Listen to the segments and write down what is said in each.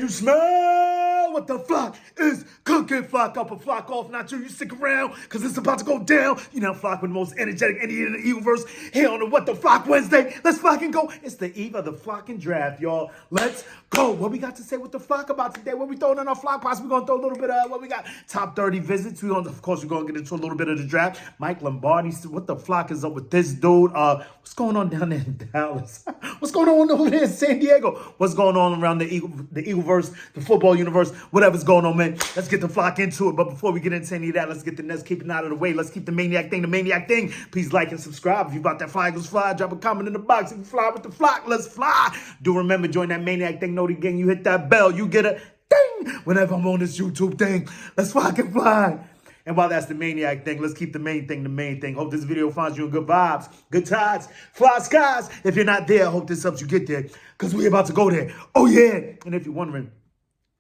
You smell what the flock is cooking. Flock up and flock off. Not sure you stick around because it's about to go down. You know, flock with the most energetic Indian in the Eagleverse. Here on the What the Flock Wednesday. Let's fucking go. It's the eve of the flocking draft, y'all. Let's go. What we got to say with the flock about today? What we throwing in our flock pots? We're going to throw a little bit of what we got. Top 30 visits. Of course, we're going to get into a little bit of the draft. Mike Lombardi. What the flock is up with this dude? What's going on down there in Dallas? What's going on over there in San Diego? What's going on around the Eagleverse, the football universe, whatever's going on, man. Let's get the flock into it. But before we get into any of that, let's get the Nets keeping out of the way. Let's keep the maniac thing. Please like and subscribe. If you about that fly, Eagles fly. Drop a comment in the box. If you fly with the flock, let's fly. Do remember, join that maniac thing. Know the gang. You hit that bell. You get a ding whenever I'm on this YouTube thing. Let's fucking fly. And while that's the maniac thing, let's keep the main thing the main thing. Hope this video finds you in good vibes, good tides, fly skies. If you're not there, I hope this helps you get there because we're about to go there. Oh, yeah. And if you're wondering,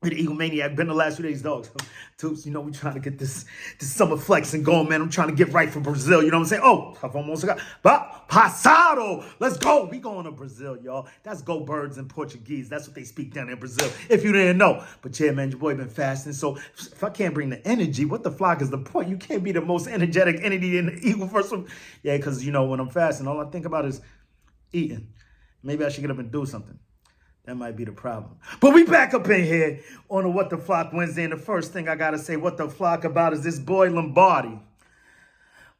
the Eagle Maniac been the last few days, dogs. Toops, you know, we trying to get this summer flexing going, man. I'm trying to get right for Brazil. You know what I'm saying? Oh, I've almost got. But passado. Let's go. We going to Brazil, y'all. That's go birds in Portuguese. That's what they speak down in Brazil, if you didn't know. But yeah, man, your boy been fasting. So if I can't bring the energy, what the flock is the point? You can't be the most energetic entity in the Eagle first. Yeah, because, you know, when I'm fasting, all I think about is eating. Maybe I should get up and do something. That might be the problem. But we back up in here on a What the Flock Wednesday. And the first thing I got to say what the flock about is this boy Lombardi.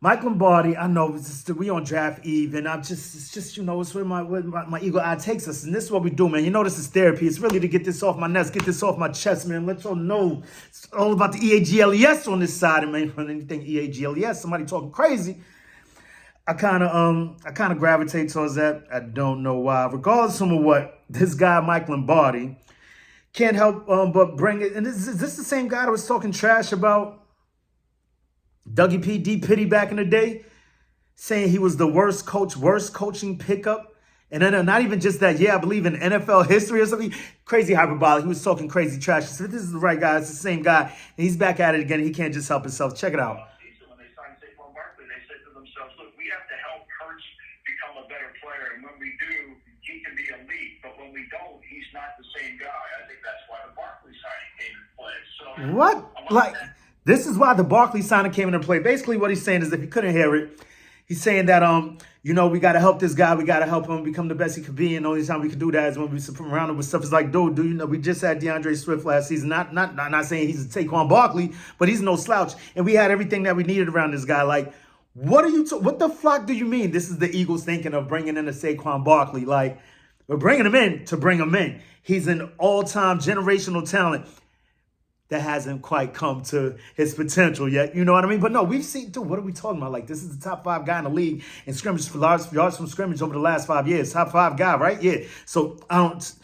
Mike Lombardi, I know we on draft eve. And it's just, you know, it's where my eagle eye takes us. And this is what we do, man. You know, this is therapy. It's really to get this off my nest, get this off my chest, man. Let y'all know it's all about the EAGLES on this side. And man, when anything EAGLES, somebody talking crazy. I kind of gravitate towards that. I don't know why. Regardless of what, this guy, Mike Lombardi, can't help but bring it. And is this the same guy that was talking trash about Dougie P. D. Pitty back in the day? Saying he was the worst coaching pickup. And then not even just that, yeah, I believe in NFL history or something. Crazy hyperbolic. He was talking crazy trash. So this is the right guy. It's the same guy. And he's back at it again. He can't just help himself. Check it out. Become a better player, and when we do, he can be elite. But when we don't, he's not the same guy. I think that's why the Barkley signing came into play. So what? Like, this is why the Barkley signing came into play. Basically, what he's saying is, if you couldn't hear it, he's saying that you know, we got to help this guy. We got to help him become the best he could be. And the only time we can do that is when we surround him with stuff. It's like, dude, do you know we just had DeAndre Swift last season? Not saying he's a Saquon Barkley, but he's no slouch. And we had everything that we needed around this guy. Like, what the flock do you mean? This is the Eagles thinking of bringing in a Saquon Barkley. Like, we're bringing him in to bring him in. He's an all-time generational talent that hasn't quite come to his potential yet. You know what I mean? But no, we've seen, dude, what are we talking about? Like, this is the top 5 guy in the league in scrimmage for yards from scrimmage over the last 5 years. Top 5 guy, right? Yeah. So I don't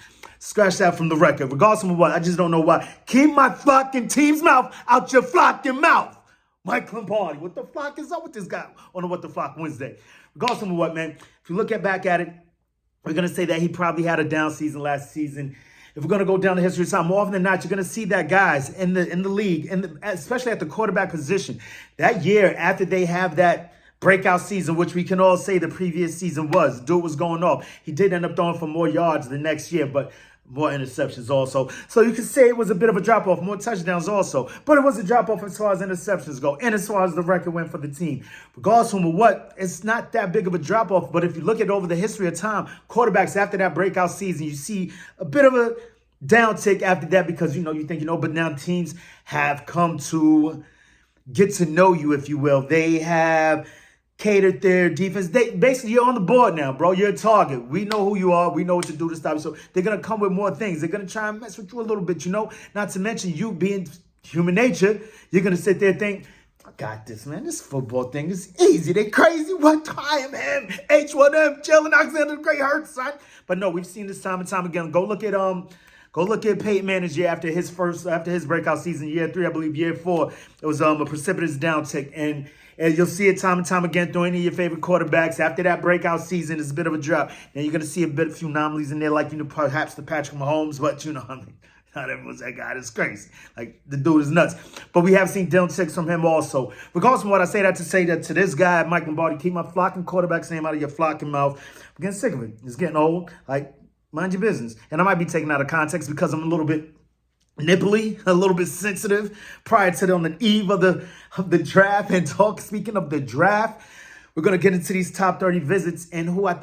scratch that from the record. Regardless of what, I just don't know why. Keep my flocking team's mouth out your flocking mouth. Mike Lombardi, what the flock is up with this guy on the What the Flock Wednesday? Regardless of what, man, if you look back at it, we're going to say that he probably had a down season last season. If we're going to go down the history of time, more often than not, you're going to see that guys in the league, especially at the quarterback position, that year after they have that breakout season, which we can all say the previous season was, dude was going off. He did end up throwing for more yards the next year, but more interceptions also. So you could say it was a bit of a drop-off, more touchdowns also. But it was a drop-off as far as interceptions go and as far as the record went for the team. Regardless of what, it's not that big of a drop-off. But if you look at over the history of time, quarterbacks after that breakout season, you see a bit of a downtick after that because, you know, you think, you know, but now teams have come to get to know you, if you will. They have catered their defense. Basically, you're on the board now, bro. You're a target. We know who you are. We know what to do to stop you. So they're going to come with more things. They're going to try and mess with you a little bit, you know? Not to mention you being human nature. You're going to sit there and think, I got this, man. This football thing is easy. They crazy. What? I am him. H1M. Jalen Alexander the Great hurt, son. But no, we've seen this time and time again. Go look at Peyton Manning's year after his breakout season, year 3, I believe, year 4. It was a precipitous downtick. And you'll see it time and time again through any of your favorite quarterbacks. After that breakout season, it's a bit of a drop. And you're going to see a few anomalies in there, like, you know, perhaps the Patrick Mahomes. But, you know, I mean, not everyone's that guy. That's crazy. Like, the dude is nuts. But we have seen downticks from him also. Regardless of what, I say that to say that to this guy, Mike Lombardi, keep my flocking quarterback's name out of your flocking mouth. I'm getting sick of it. It's getting old. Like, mind your business. And I might be taken out of context because I'm a little bit nipply, a little bit sensitive prior to on the eve of the draft. And speaking of the draft, we're gonna get into these top 30 visits and who I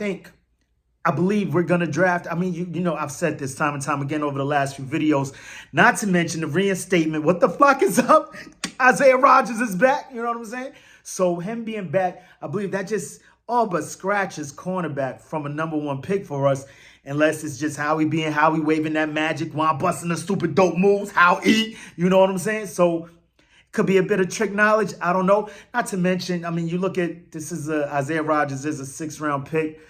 believe we're gonna draft. I mean, you know, I've said this time and time again over the last few videos. Not to mention the reinstatement. What the flock is up? Isaiah Rodgers is back. You know what I'm saying? So him being back, I believe that just all but scratches cornerback from a #1 pick for us. Unless it's just how we waving that magic while busting the stupid dope moves. You know what I'm saying? So could be a bit of trick knowledge. I don't know. Not to mention, I mean, you look at this is Isaiah Rodgers is a 6th-round pick.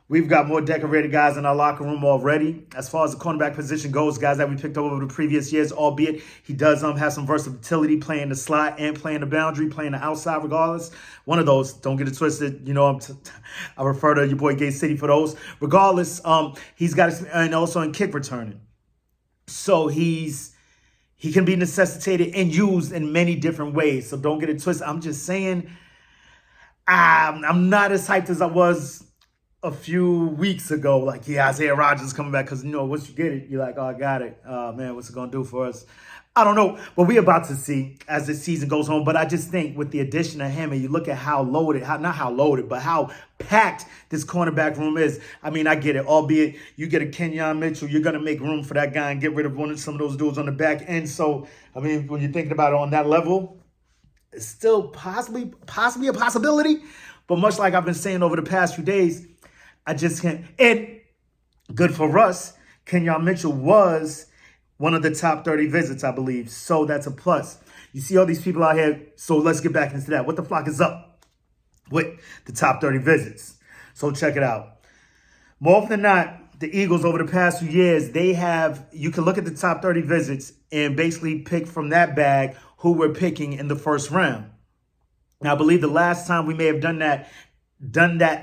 We've got more decorated guys in our locker room already. As far as the cornerback position goes, guys that we picked up over the previous years, albeit he does have some versatility playing the slot and playing the boundary, playing the outside regardless. One of those, don't get it twisted. You know, I refer to your boy Gay City for those. Regardless, he's got, and also in kick returning. So he can be necessitated and used in many different ways. So don't get it twisted. I'm just saying, I'm not as hyped as I was a few weeks ago. Like, yeah, Isaiah Rodgers is coming back because, you know, once you get it, you're like, oh, I got it. Man, what's it going to do for us? I don't know. But we're about to see as the season goes on. But I just think with the addition of him and you look at how loaded, not how loaded, but how packed this cornerback room is. I mean, I get it. Albeit you get a Kenyon Mitchell, you're going to make room for that guy and get rid of some of those dudes on the back end. So, I mean, when you're thinking about it on that level, it's still possibly a possibility. But much like I've been saying over the past few days, I just can't. And good for us, Kenyon Mitchell was one of the top 30 visits, I believe. So that's a plus. You see all these people out here. So let's get back into that. What the flock is up with the top 30 visits? So check it out. More often than not, the Eagles over the past few years, you can look at the top 30 visits and basically pick from that bag who we're picking in the first round. Now, I believe the last time we may have done it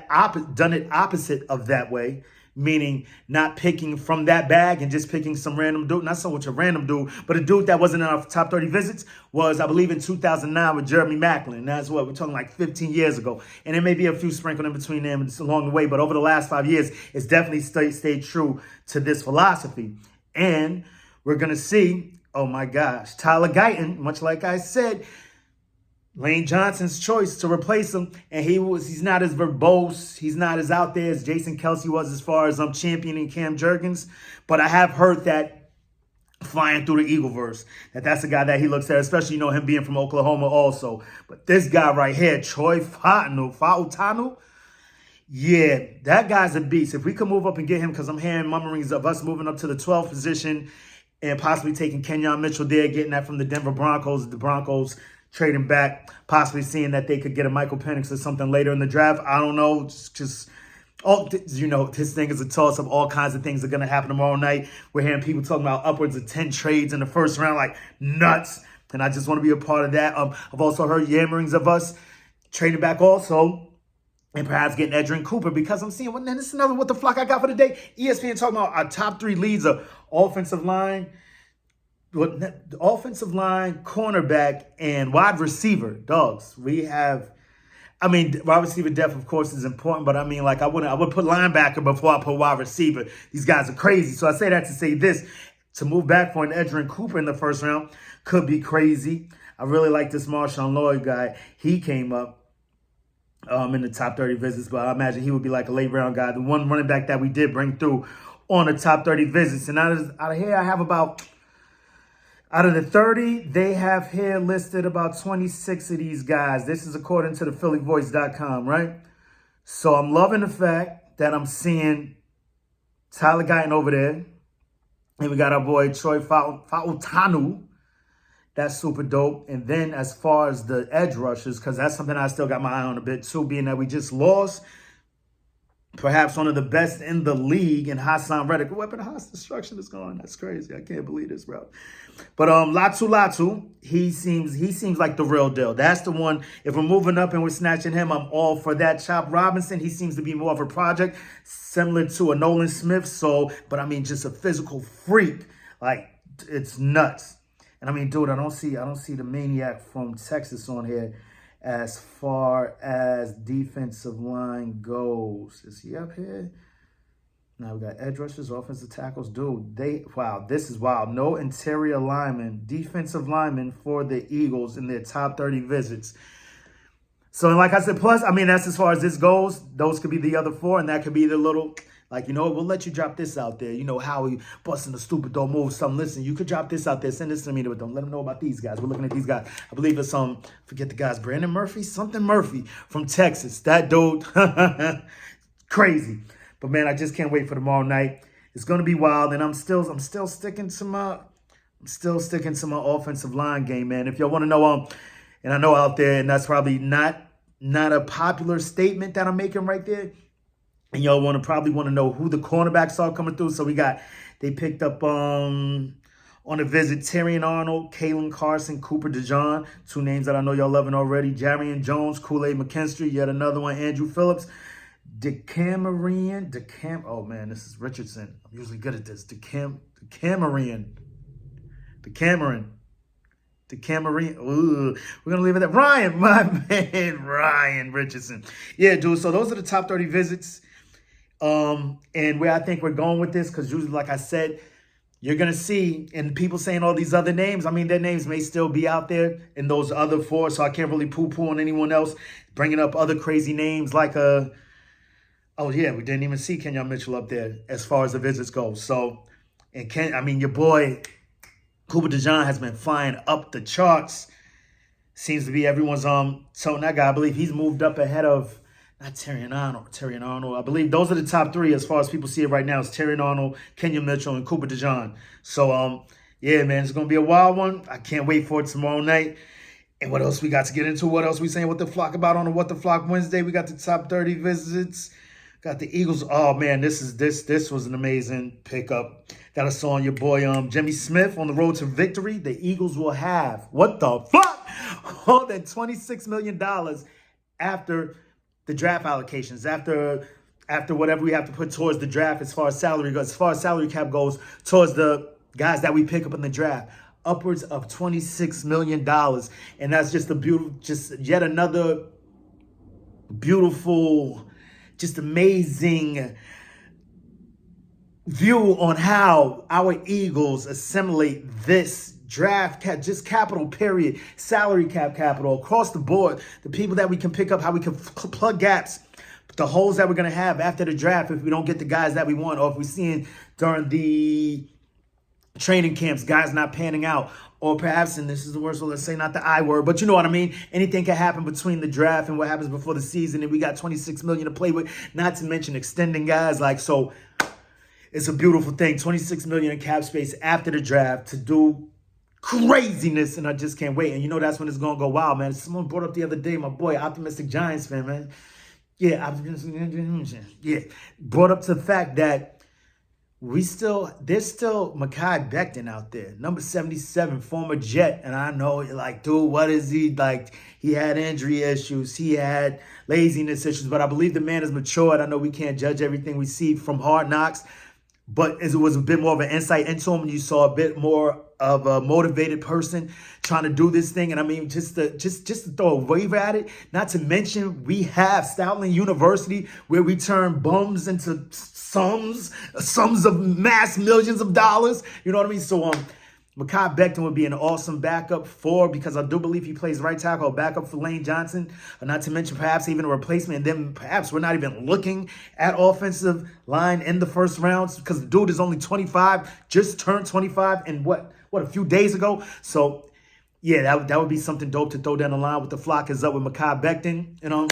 opposite of that way, meaning not picking from that bag and just picking some random dude, not so much a random dude, but a dude that wasn't in our top 30 visits was, I believe, in 2009 with Jeremy Maclin. That's what we're talking like 15 years ago. And there may be a few sprinkled in between them along the way, but over the last 5 years, it's definitely stayed true to this philosophy. And we're going to see, oh my gosh, Tyler Guyton, much like I said, Lane Johnson's choice to replace him, and he's not as verbose, he's not as out there as Jason Kelce was as far as championing Cam Jurgens, but I have heard that flying through the Eagleverse, that's a guy that he looks at, especially, you know, him being from Oklahoma also. But this guy right here, Troy Fautanu, yeah, that guy's a beast. If we could move up and get him, because I'm hearing murmurings of us moving up to the 12th position and possibly taking Kenyon Mitchell there, getting that from the Denver Broncos, trading back, possibly seeing that they could get a Michael Penix or something later in the draft. I don't know. Just you know, this thing is a toss-up. All kinds of things are going to happen tomorrow night. We're hearing people talking about upwards of 10 trades in the first round, like nuts. And I just want to be a part of that. I've also heard yammerings of us trading back also and perhaps getting Edgerrin Cooper, because I'm seeing, well, then this is another what the flock I got for the day. ESPN talking about our top 3 leads of offensive line, cornerback, and wide receiver. Dogs, we have, I mean, wide receiver depth, of course, is important, but I mean, like, I would put linebacker before I put wide receiver. These guys are crazy. So I say that to say this, to move back for an Edgerrin Cooper in the first round could be crazy. I really like this Marshawn Lloyd guy. He came up in the top 30 visits, but I imagine he would be like a late round guy. The one running back that we did bring through on the top 30 visits. And out of here, I have out of the 30, they have here listed about 26 of these guys. This is according to the phillyvoice.com, right? So I'm loving the fact that I'm seeing Tyler Guyton over there. And we got our boy Troy Fautanu. That's super dope. And then as far as the edge rushers, because that's something I still got my eye on a bit too, being that we just lost perhaps one of the best in the league in Hassan Reddick. Weapon of mass destruction is going. That's crazy. I can't believe this, bro. But Latu, he seems like the real deal. That's the one. If we're moving up and we're snatching him, I'm all for that. Chop Robinson, he seems to be more of a project, similar to a Nolan Smith. So, but I mean, just a physical freak. Like, it's nuts. And I mean, dude, I don't see the maniac from Texas on here as far as defensive line goes. Is he up here? Now we got edge rushers, offensive tackles. Dude, wow, this is wild. No interior linemen, defensive linemen for the Eagles in their top 30 visits. So, and like I said, plus, I mean, that's as far as this goes. Those could be the other four, and that could be the little, like, you know, we'll let you drop this out there. You know, Howie busting the stupid don't move something. Listen, you could drop this out there. Send this to me, but don't let them know about these guys. We're looking at these guys. I believe it's, forget the guys, Brandon Murphy, something Murphy from Texas. That dude, crazy. But man, I just can't wait for tomorrow night. It's gonna be wild, and I'm still sticking to my offensive line game, man. If y'all want to know, and I know out there, and that's probably not a popular statement that I'm making right there. And y'all probably want to know who the cornerbacks are coming through. So they picked up on a visit Terrion Arnold, Kalen Carson, Cooper DeJean, two names that I know y'all loving already. Jarian Jones, Kool-Aid McKinstry, yet another one, Andrew Phillips. Oh man, this is Richardson. I'm usually good at this. Cameron. Ooh, we're gonna leave it at Ryan, my man, Ryan Richardson. Yeah, dude. So those are the top 30 visits. And where I think we're going with this, because usually, like I said, you're gonna see, and people saying all these other names. I mean, their names may still be out there in those other four, so I can't really poo-poo on anyone else bringing up other crazy names like oh yeah, we didn't even see Kenyon Mitchell up there as far as the visits go. So, and your boy Cooper DeJean has been flying up the charts. Seems to be everyone's so that guy, I believe he's moved up ahead of not Terrion Arnold. I believe those are the top three as far as people see it right now. It's Terrion Arnold, Kenyon Mitchell, and Cooper DeJean. So yeah, man, it's gonna be a wild one. I can't wait for it tomorrow night. And what else we got to get into? What else we saying What the Flock about on the What the Flock Wednesday? We got the top 30 visits. Got the Eagles. Oh man, this was an amazing pickup that I saw on your boy Jimmy Smith on the road to victory. The Eagles will have what the fuck more than $26 million after the draft allocations, after whatever we have to put towards the draft as far as salary goes, as far as salary cap goes towards the guys that we pick up in the draft. Upwards of $26 million. And that's just just yet another beautiful, just amazing view on how our Eagles assimilate this draft cap, just capital period, salary capital across the board, the people that we can pick up, how we can plug gaps, the holes that we're going to have after the draft if we don't get the guys that we want, or if we're seeing during the training camps, guys not panning out, or perhaps, and this is the word, so let's say not the I word, but you know what I mean. Anything can happen between the draft and what happens before the season, and we got $26 million to play with, not to mention extending guys. So it's a beautiful thing. $26 million in cap space after the draft to do craziness, and I just can't wait. And you know that's when it's gonna go wild, man. Someone brought up the other day, my boy, optimistic Giants fan, man. Yeah, brought up to the fact that there's still Mekhi Becton out there, number 77, former Jet. And I know you're like, dude, what is he? Like, he had injury issues. He had laziness issues. But I believe the man has matured. I know we can't judge everything we see from Hard Knocks. But it was a bit more of an insight into him. And you saw a bit more of a motivated person trying to do this thing. And I mean, just to throw a wave at it, not to mention we have Stoutland University where we turn bums into sums of mass millions of dollars. You know what I mean? So Mekhi Becton would be an awesome backup because I do believe he plays right tackle, a backup for Lane Johnson, not to mention perhaps even a replacement. And then perhaps we're not even looking at offensive line in the first rounds because the dude is only 25, just turned 25 in what a few days ago. So yeah, that would be something dope to throw down the line with the Flock is up with Mekhi Becton.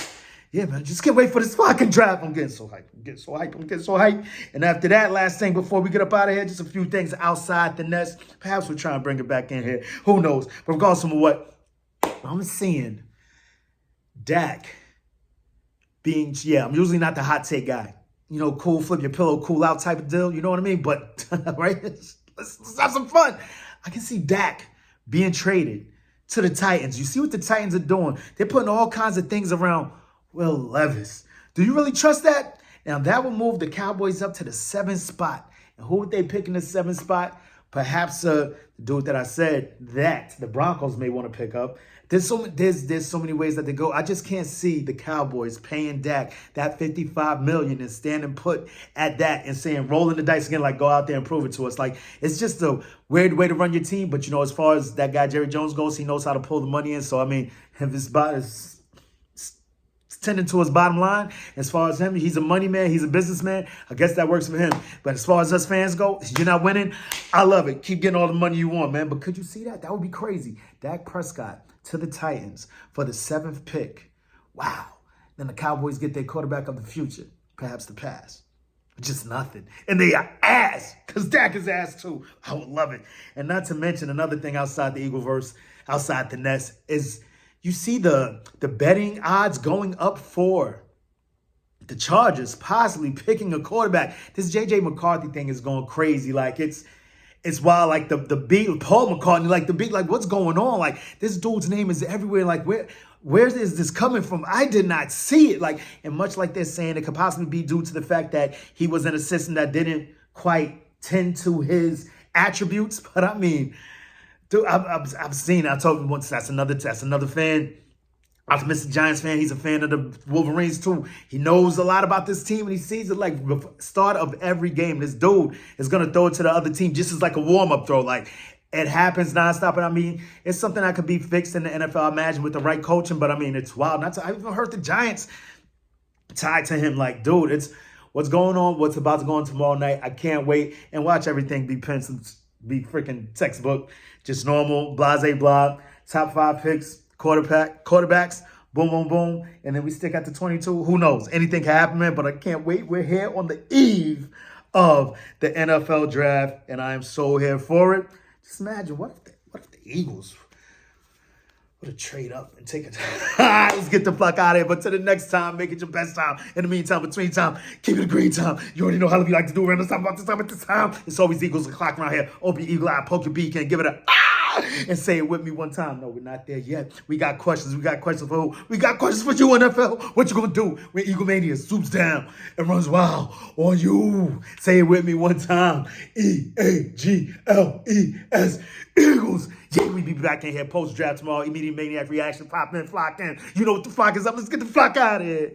Yeah, man, just can't wait for this fucking draft. I'm getting so hyped. And after that, last thing before we get up out of here, just a few things outside the nest. Perhaps we'll try and bring it back in here. Who knows? But regardless of what I'm seeing, Dak being, I'm usually not the hot take guy. You know, cool, flip your pillow, cool out type of deal. You know what I mean? But, right? Let's have some fun. I can see Dak being traded to the Titans. You see what the Titans are doing. They're putting all kinds of things around Will Levis. Do you really trust that? Now, that will move the Cowboys up to the 7th spot. And who would they pick in the 7th spot? Perhaps the dude that I said that the Broncos may want to pick up. There's so many ways that they go. I just can't see the Cowboys paying Dak that $55 million and standing put at that and saying rolling the dice again, like go out there and prove it to us. Like it's just a weird way to run your team. But as far as that guy Jerry Jones goes, he knows how to pull the money in. So I mean, if it's tending to his bottom line. As far as him, he's a money man. He's a businessman. I guess that works for him. But as far as us fans go, you're not winning. I love it. Keep getting all the money you want, man. But could you see that? That would be crazy. Dak Prescott to the Titans for the 7th pick. Wow. Then the Cowboys get their quarterback of the future, perhaps the past. Just nothing. And they are ass, because Dak is ass too. I would love it. And not to mention another thing outside the Eagleverse, outside the nest, is you see the betting odds going up for the Chargers possibly picking a quarterback. This J.J. McCarthy thing is going crazy. Like, it's wild. Like, the beat, Paul McCartney, like, the beat, like, what's going on? Like, this dude's name is everywhere. Like, where is this coming from? I did not see it. Like, and much like they're saying, it could possibly be due to the fact that he was in a system that didn't quite tend to his attributes. But, I mean, dude, I've seen. I told him once. That's another fan. Optimistic Giants fan. He's a fan of the Wolverines too. He knows a lot about this team, and he sees it like the start of every game. This dude is gonna throw it to the other team just as like a warm-up throw. Like it happens nonstop. And I mean, it's something that could be fixed in the NFL, I imagine, with the right coaching. But I mean, it's wild. I even heard the Giants tied to him. Like, dude, it's what's going on. What's about to go on tomorrow night. I can't wait and watch everything be penciled. Be freaking textbook, just normal, blase blah, top 5 picks, quarterbacks, boom, boom, boom, and then we stick at the 22. Who knows? Anything can happen, man, but I can't wait. We're here on the eve of the NFL draft, and I am so here for it. Just imagine, what if the Eagles would have trade up and take it. Let's get the fuck out of here. But till the next time, make it your best time. In the meantime, between time, keep it a green time. You already know how we like to do around this time, about this time, at this time. It's always Eagles o'clock around here. Open your eagle eye, poke your beak, and give it a and say it with me one time. No, we're not there yet. We got questions. We got questions for who? We got questions for you, NFL. What you gonna do when Eagle Mania swoops down and runs wild on you? Say it with me one time. Eagles. Eagles. Yeah, we be back in here post-draft tomorrow. Immediate Maniac reaction. Pop in, Phlock in. You know what the Phlock is up. Let's get the Phlock out of here.